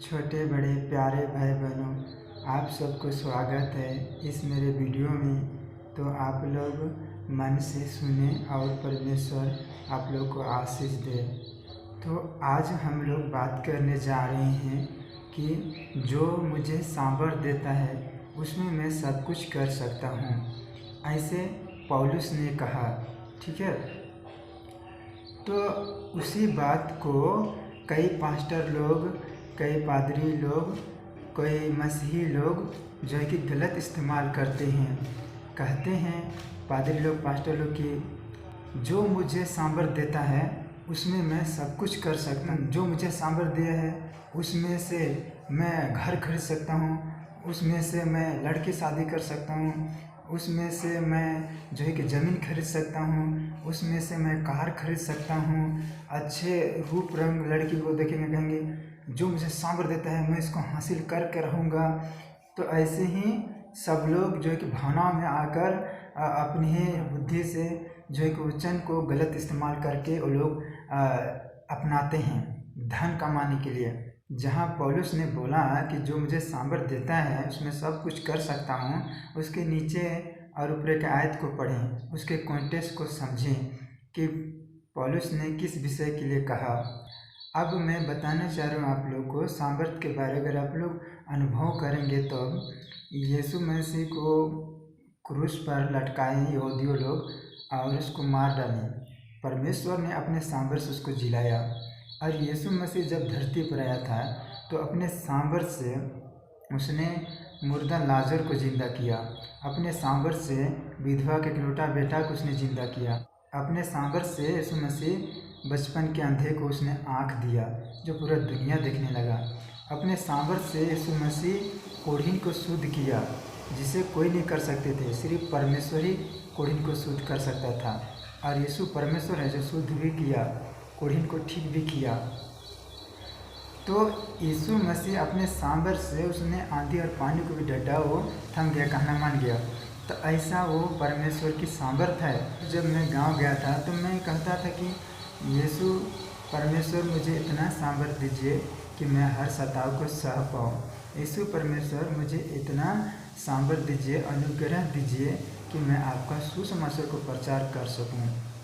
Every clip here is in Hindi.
छोटे बड़े प्यारे भाई बहनों, आप सबको स्वागत है इस मेरे वीडियो में। तो आप लोग मन से सुने और परमेश्वर आप लोग को आशीष दे। तो आज हम लोग बात करने जा रहे हैं कि जो मुझे सामर्थ देता है उसमें मैं सब कुछ कर सकता हूँ, ऐसे पौलुस ने कहा। ठीक है, तो उसी बात को कई पास्टर लोग, कई पादरी लोग, कई मसीही लोग जो है कि गलत इस्तेमाल करते हैं। कहते हैं पादरी लोग, पास्टर लोग कि जो मुझे सामर्थ देता है उसमें मैं सब कुछ कर सकता हूँ। जो मुझे सामर्थ दिया है उसमें से मैं घर खरीद सकता हूँ, उसमें से मैं लड़की शादी कर सकता हूँ, उसमें से मैं जो है कि ज़मीन खरीद सकता हूँ, उसमें से मैं कार खरीद सकता हूँ। अच्छे रूप रंग लड़की को देखेंगे कहेंगे जो मुझे सामर्थ देता है मैं इसको हासिल करके रहूँगा। तो ऐसे ही सब लोग जो है कि भावनाओं में आकर अपनी ही बुद्धि से जो है कि वचन को गलत इस्तेमाल करके वो लोग अपनाते हैं धन कमाने के लिए। जहाँ पौलुस ने बोला कि जो मुझे सामर्थ देता है उसमें सब कुछ कर सकता हूँ, उसके नीचे और ऊपर के आयत को पढ़ें, उसके कॉन्टेक्स्ट को समझें कि पौलुस ने किस विषय के लिए कहा। अब मैं बताना चाह रहा हूँ आप लोग को सामर्थ के बारे। अगर आप लोग अनुभव करेंगे तो यीशु मसीह को क्रूस पर लटकाए यहूदियों लोग और उसको मार डाले। परमेश्वर ने अपने सामर्थ से उसको जिलाया। और यीशु मसीह जब धरती पर आया था तो अपने सामर्थ से उसने मुर्दा लाजर को जिंदा किया। अपने सामर्थ से विधवा के इकलौता बेटा को उसने जिंदा किया। अपने सामर्थ से यीशु मसीह बचपन के अंधे को उसने आँख दिया जो पूरा दुनिया देखने लगा। अपने सामर्थ से यीशु मसीह कोढ़ीन को शुद्ध किया जिसे कोई नहीं कर सकते थे, सिर्फ परमेश्वर ही कोढ़ीन को शुद्ध कर सकता था। और यीशु परमेश्वर है जो शुद्ध भी किया, कोढ़ीन को ठीक भी किया। तो यीशु मसीह अपने सामर्थ से उसने आंधी और पानी को भी डटा, वो थम गया, कहना मान गया। तो ऐसा वो परमेश्वर की सामर्थ है। जब मैं गांव गया था तो मैं कहता था कि यीशु परमेश्वर मुझे इतना सामर्थ दीजिए कि मैं हर सताव को सह पाऊँ। यीशु परमेश्वर मुझे इतना सामर्थ दीजिए, अनुग्रह दीजिए कि मैं आपका सुसमाचार को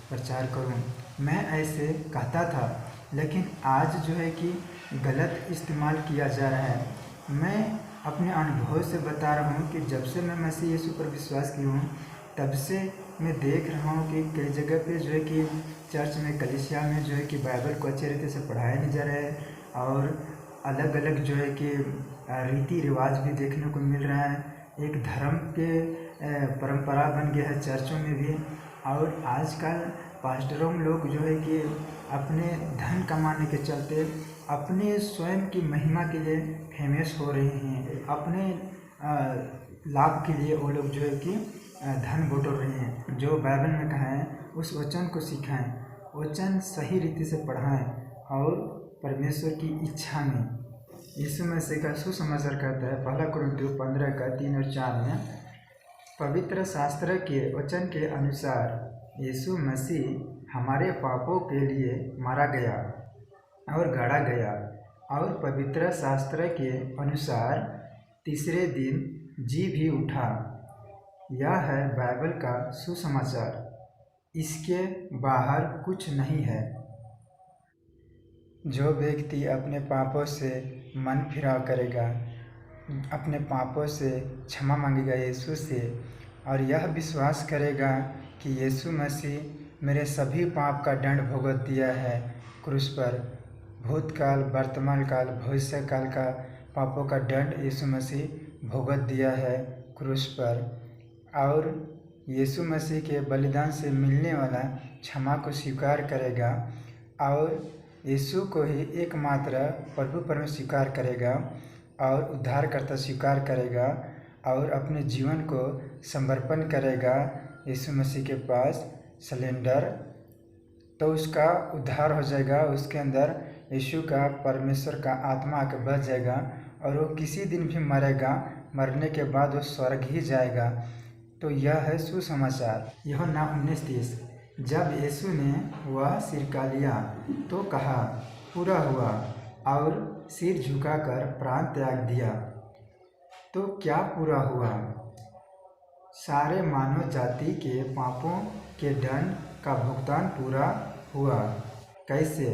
प्रचार करूं। मैं ऐसे कहता था, लेकिन आज जो है कि गलत इस्तेमाल किया जा रहा है। मैं अपने अनुभव से बता रहा हूं कि जब से मैं मसीह यीशु पर विश्वास किया हूं तब से मैं देख रहा हूं कि कई जगह पे जो है कि चर्च में, कलीसिया में जो है कि बाइबल को अच्छे रीति से पढ़ाया नहीं जा रहा है और अलग अलग जो है कि रीति रिवाज भी देखने को मिल रहा है। एक धर्म के परंपरा बन गया है चर्चों में भी। और आजकल पास्टरों लोग जो है कि अपने धन कमाने के चलते अपने स्वयं की महिमा के लिए फेमस हो रहे हैं। अपने लाभ के लिए वो लोग जो है कि धन बटोर रहे हैं। जो बाइबल में कहा है उस वचन को सिखाएं, वचन सही रीति से पढ़ाएं और परमेश्वर की इच्छा में यीशु मसीह का सुसमाचार करता है। पहला कुरिन्थियों 15 का 3 और 4 में पवित्र शास्त्र के वचन के अनुसार यीशु मसीह हमारे पापों के लिए मारा गया और गाड़ा गया और पवित्र शास्त्र के अनुसार तीसरे दिन जी भी उठा। यह है बाइबल का सुसमाचार, इसके बाहर कुछ नहीं है। जो व्यक्ति अपने पापों से मन फिराव करेगा, अपने पापों से क्षमा मांगेगा यीशु से और यह विश्वास करेगा कि यीशु मसीह मेरे सभी पाप का दंड भुगत दिया है क्रूस पर, भूतकाल, वर्तमान काल, भविष्य काल का पापों का दंड यीशु मसीह भुगत दिया है क्रूस पर, और यीशु मसीह के बलिदान से मिलने वाला क्षमा को स्वीकार करेगा और यीशु को ही एकमात्र प्रभु परमेश्वर स्वीकार करेगा और उद्धारकर्ता स्वीकार करेगा और अपने जीवन को समर्पण करेगा यीशु मसीह के पास सिलेंडर, तो उसका उद्धार हो जाएगा। उसके अंदर यीशु का, परमेश्वर का आत्मा आकर बस जाएगा और वो किसी दिन भी मरेगा, मरने के बाद वो स्वर्ग ही जाएगा। तो यह है सुसमाचार। यूहन्ना 19:30। जब यीशु ने वह सिरका लिया तो कहा, पूरा हुआ। और सिर झुकाकर प्राण त्याग दिया, तो क्या पूरा हुआ? सारे मानव जाति के पापों के दंड का भुगतान पूरा हुआ। कैसे?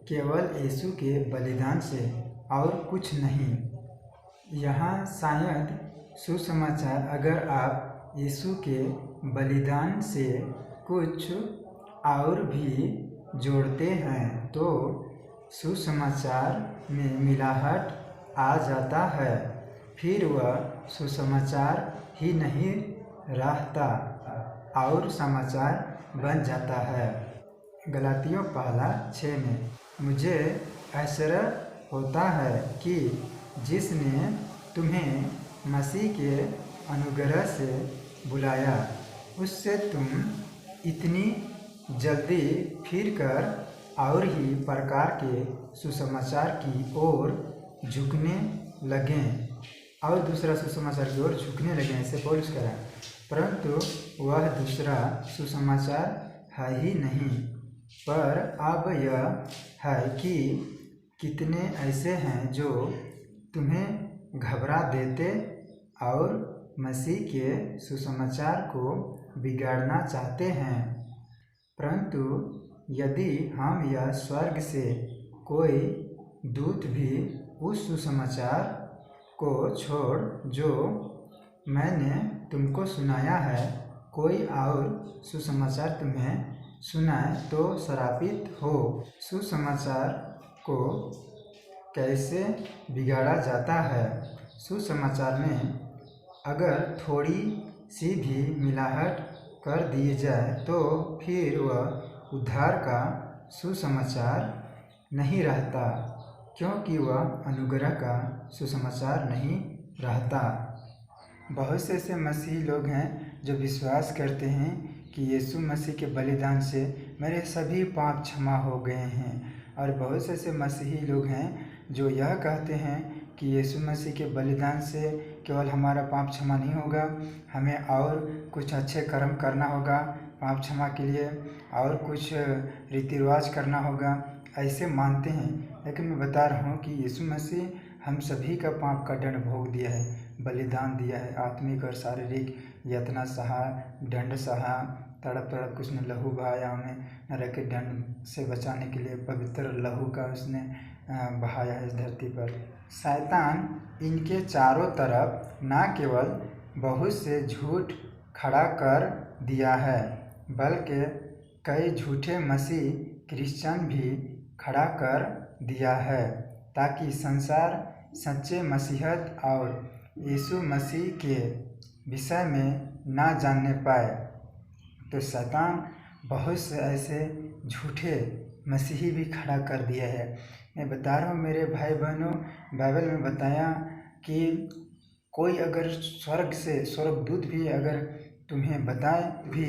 केवल यीशु के बलिदान से और कुछ नहीं। यहाँ शायद सुसमाचार, अगर आप यीशु के बलिदान से कुछ और भी जोड़ते हैं तो सुसमाचार में मिलावट आ जाता है, फिर वह सुसमाचार ही नहीं रहता और समाचार बन जाता है। गलातियों 1:6 में मुझे आश्चर्य होता है कि जिसने तुम्हें मसीह के अनुग्रह से बुलाया उससे तुम इतनी जल्दी फिरकर और ही प्रकार के सुसमाचार की ओर झुकने लगें और दूसरा सुसमाचार की ओर झुकने लगें, ऐसे पौलुस कह रहा है। परंतु वह दूसरा सुसमाचार है ही नहीं, पर अब यह है कि कितने ऐसे हैं जो तुम्हें घबरा देते और मसीह के सुसमाचार को बिगाड़ना चाहते हैं। परंतु यदि हम या स्वर्ग से कोई दूत भी उस सुसमाचार को छोड़ जो मैंने तुमको सुनाया है, कोई और सुसमाचार तुम्हें सुनाए तो श्रापित हो। सुसमाचार को कैसे बिगाड़ा जाता है? सुसमाचार में अगर थोड़ी सी भी मिलावट कर दी जाए तो फिर वह उद्धार का सुसमाचार नहीं रहता, क्योंकि वह अनुग्रह का सुसमाचार नहीं रहता। बहुत से ऐसे मसीही लोग हैं जो विश्वास करते हैं कि यीशु मसीह के बलिदान से मेरे सभी पाप क्षमा हो गए हैं, और बहुत से ऐसे मसीही लोग हैं जो यह कहते हैं कि यीशु मसीह के बलिदान से केवल हमारा पाप क्षमा नहीं होगा, हमें और कुछ अच्छे कर्म करना होगा पाप क्षमा के लिए, और कुछ रीति रिवाज करना होगा, ऐसे मानते हैं। लेकिन मैं बता रहा हूँ कि यीशु मसीह हम सभी का पाप का दंड भोग दिया है, बलिदान दिया है, आत्मिक और शारीरिक यातना सहा, दंड सहा, तड़प तड़प उसने लहू बहाया, हमें नरक के दंड से बचाने के लिए पवित्र लहू का उसने बहाया है इस धरती पर। शैतान इनके चारों तरफ न केवल बहुत से झूठ खड़ा कर दिया है, बल्कि कई झूठे मसीह क्रिश्चियन भी खड़ा कर दिया है, ताकि संसार सच्चे मसीहत और यीशु मसीह के विषय में ना जानने पाए। तो शैतान बहुत से ऐसे झूठे मसीही भी खड़ा कर दिया है। मैं बता रहा हूँ मेरे भाई बहनों, बाइबल में बताया कि कोई अगर स्वर्गदूत भी अगर तुम्हें बताए भी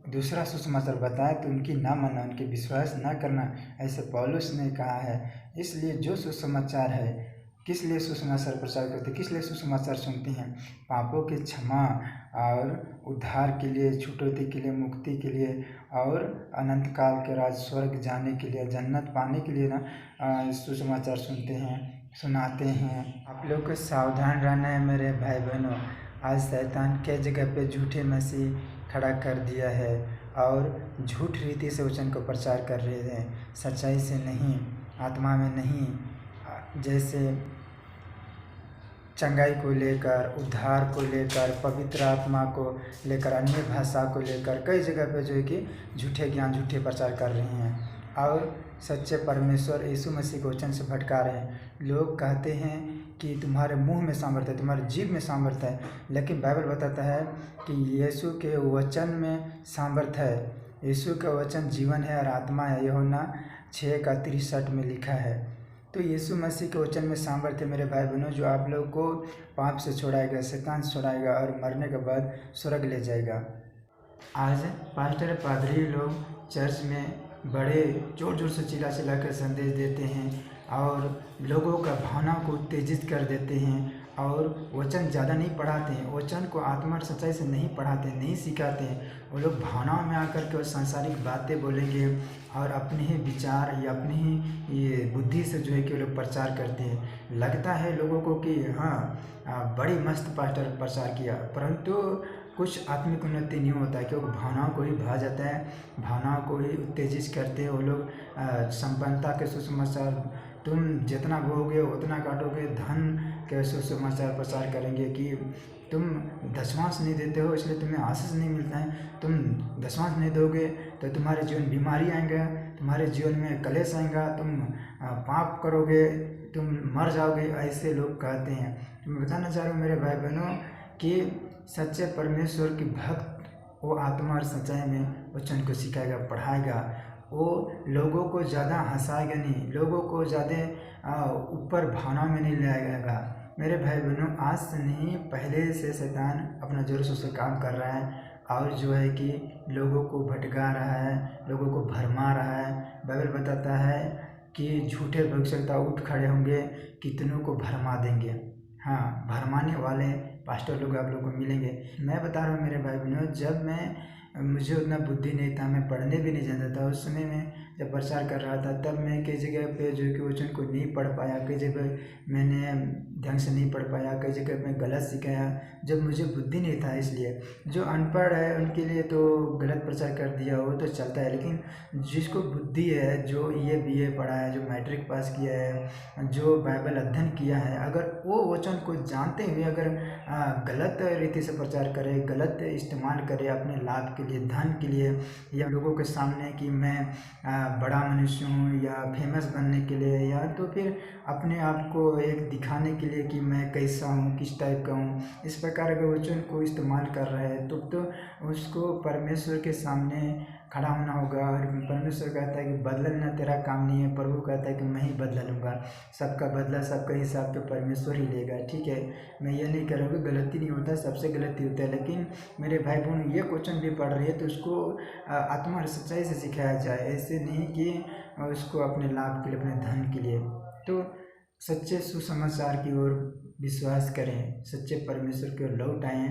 दूसरा सुसमाचार बताए तो उनकी ना मानना, उनके विश्वास ना करना, ऐसे पौलुस ने कहा है। इसलिए जो सुसमाचार है, किस लिए सुसमाचार प्रचार करते, किस लिए सुसमाचार सुनते हैं? पापों के क्षमा और उद्धार के लिए, छुटौती के लिए, मुक्ति के लिए, और अनंत काल के राज स्वर्ग जाने के लिए, जन्नत पाने के लिए ना सुसमाचार सुनते हैं, सुनाते हैं। आप लोग को सावधान रहना है मेरे भाई बहनों। आज शैतान कई जगह पे झूठे मसीह खड़ा कर दिया है और झूठ रीति से वचन को प्रचार कर रहे हैं, सच्चाई से नहीं, आत्मा में नहीं। जैसे चंगाई को लेकर, उद्धार को लेकर, पवित्र आत्मा को लेकर, अन्य भाषा को लेकर कई जगह पे जो है कि झूठे ज्ञान, झूठे प्रचार कर रहे हैं और सच्चे परमेश्वर यीशु मसीह को वचन से भटका रहे हैं। लोग कहते हैं कि तुम्हारे मुंह में सामर्थ्य है, तुम्हारे जीभ में सामर्थ्य है, लेकिन बाइबल बताता है कि यीशु के वचन में सामर्थ्य है। यीशु का वचन जीवन है और आत्मा है, यूहन्ना 6:63 में लिखा है। तो यीशु मसीह के वचन में सामर्थ्य मेरे भाई बहनों, जो आप लोग को पाप से छुड़ाएगा, शैतान से छुड़ाएगा और मरने के बाद स्वर्ग ले जाएगा। आज पास्टर पादरी लोग चर्च में बड़े जोर जोर से चिल्ला चिल्ला कर संदेश देते हैं और लोगों का भावना को उत्तेजित कर देते हैं और वचन ज़्यादा नहीं पढ़ाते हैं, वचन को आत्मा और सच्चाई से नहीं पढ़ाते, नहीं सिखाते हैं। वो लोग भावनाओं में आकर के सांसारिक बातें बोलेंगे और अपने ही विचार या अपनी ही ये बुद्धि से जो है कि वो लोग प्रचार करते हैं। लगता है लोगों को कि हाँ बड़ी मस्त पास्टर प्रचार किया, परंतु कुछ आत्मिक उन्नति नहीं होता है, क्योंकि भावनाओं को ही भा जाता है, भावनाओं को ही उत्तेजित करते हैं वो लोग। संपन्नता के सुसमाचार तुम जितना बोओगे उतना काटोगे, धन के सुसमाचार प्रचार करेंगे कि तुम दशमांश नहीं देते हो इसलिए तुम्हें आशीष नहीं मिलता है, तुम दशमांश नहीं दोगे तो तुम्हारे जीवन बीमारी आएंगे, तुम्हारे जीवन में कलेश आएगा, तुम पाप करोगे, तुम मर जाओगे, ऐसे लोग कहते हैं। तो मैं बताना चाह रहा हूँ मेरे भाई बहनों कि सच्चे परमेश्वर के भक्त वो आत्मा और सच्चाई में वचन को सिखाएगा, पढ़ाएगा। वो लोगों को ज़्यादा हंसाएगा नहीं, लोगों को ज़्यादा ऊपर भावनाओं में नहीं ले आएगा। मेरे भाई बहनों, आज से नहीं पहले से शैतान अपना जोर शोर से काम कर रहा है और जो है कि लोगों को भटका रहा है, लोगों को भरमा रहा है। बाइबल बताता है कि झूठे भविष्यवक्ता उठ खड़े होंगे, कितनों को भरमा देंगे। हाँ, भरमाने वाले पास्टर लोग आप लोगों को मिलेंगे। मैं बता रहा हूँ मेरे भाई बहनों, जब मुझे उतना बुद्धि नहीं था, मैं पढ़ने भी नहीं जानता था, उस समय में जब प्रचार कर रहा था तब मैं कई जगह पे जो कि वचन को नहीं पढ़ पाया, कई जगह मैंने ढंग से नहीं पढ़ पाया, कई जगह मैं गलत सिखाया जब मुझे बुद्धि नहीं था। इसलिए जो अनपढ़ है उनके लिए तो गलत प्रचार कर दिया वो तो चलता है, लेकिन जिसको बुद्धि है, जो ये BA पढ़ा है, जो मैट्रिक पास किया है, जो बाइबल अध्ययन किया है, अगर वो वचन को जानते हुए अगर गलत रीति से प्रचार करे, गलत इस्तेमाल करे अपने लाभ के लिए, धन के लिए, या लोगों के सामने कि मैं बड़ा मनुष्य हूँ या फेमस बनने के लिए, या तो फिर अपने आप को एक दिखाने के लिए कि मैं कैसा हूँ, किस टाइप का हूँ, इस प्रकार के वचन को इस्तेमाल कर रहे हैं तो उसको परमेश्वर के सामने खड़ा होना होगा। और परमेश्वर कहता है कि बदला लेना तेरा काम नहीं है, प्रभु कहता है कि मैं ही बदला लूँगा, सबका बदला, सबका हिसाब तो परमेश्वर ही लेगा। ठीक है, मैं ये नहीं कह रहा हूँ कि गलती नहीं होता, सबसे गलती होता है, लेकिन मेरे भाई बहन ये क्वेश्चन भी पढ़ रही है तो उसको आत्मा और सच्चाई से सिखाया जाए, ऐसे नहीं कि उसको अपने लाभ के लिए, अपने धन के लिए। तो सच्चे सुसमाचार की ओर विश्वास करें, सच्चे परमेश्वर की ओर लौट आएँ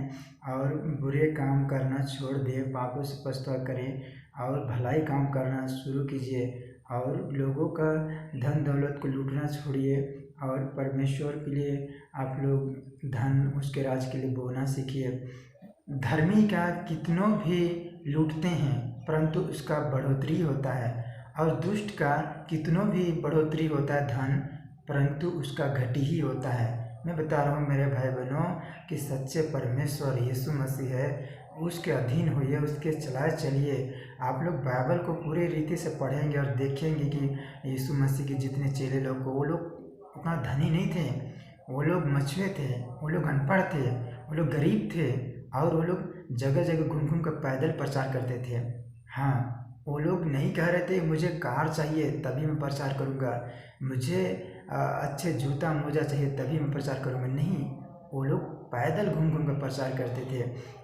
और बुरे काम करना छोड़ दें, पापों से पछतावा करें और भलाई काम करना शुरू कीजिए और लोगों का धन दौलत को लूटना छोड़िए और परमेश्वर के लिए आप लोग धन, उसके राज के लिए बोना सीखिए। धर्मी का कितनों भी लूटते हैं परंतु उसका बढ़ोतरी होता है, और दुष्ट का कितनों भी बढ़ोतरी होता है धन, परंतु उसका घटी ही होता है। मैं बता रहा हूँ मेरे भाई बहनों कि सच्चे परमेश्वर यीशु मसीह है, उसके अधीन होइए, उसके चलाए चलिए। आप लोग बाइबल को पूरी रीति से पढ़ेंगे और देखेंगे कि यीशु मसीह के जितने चेले लोग को, वो लोग उतना धनी नहीं थे, वो लोग मछुए थे, वो लोग अनपढ़ थे, वो लोग गरीब थे और वो लोग जगह जगह घूम घूम कर पैदल प्रचार करते थे। हाँ, वो लोग नहीं कह रहे थे मुझे कार चाहिए तभी मैं प्रचार करूँगा, मुझे अच्छे जूता मोजा चाहिए तभी मैं प्रचार करूँगा, नहीं, वो लोग पैदल घूम घूम कर प्रचार करते थे।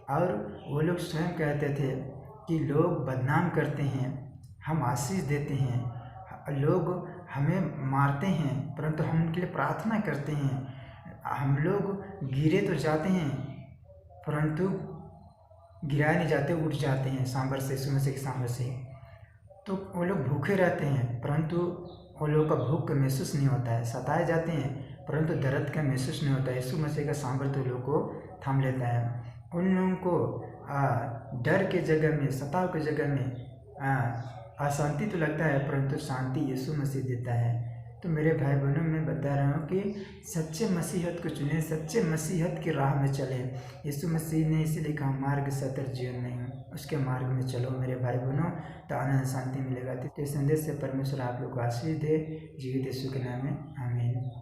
और वो लोग स्वयं कहते थे कि लोग बदनाम करते हैं, हम आशीष देते हैं, लोग हमें मारते हैं परंतु हम उनके लिए प्रार्थना करते हैं, हम लोग गिरे तो जाते हैं परंतु गिराए नहीं जाते, उठ जाते हैं सांबर से, यीशु मसीह के सांबर से। तो वो लोग भूखे रहते हैं परंतु वो लोग का भूख का महसूस नहीं होता है, सताए जाते हैं परंतु दर्द का महसूस नहीं होता है। यीशु मसीह का सामर्थ्य तो लोगों को थाम लेता है। उन लोगों को डर के जगह में, सताव के जगह में अशांति तो लगता है परंतु शांति यीशु मसीह देता है। तो मेरे भाई बहनों, मैं बता रहा हूँ कि सच्चे मसीहत को चुनें, सच्चे मसीहत की राह में चलें। यीशु मसीह ने इसीलिए कहा मार्ग सत्य जीवन में हूँ, उसके मार्ग में चलो मेरे भाई बहनों, तो आनंद शांति मिलेगा। तो इस संदेश से परमेश्वर आप लोग को आशीष दे। जीवित यीशु के नाम में आमीन।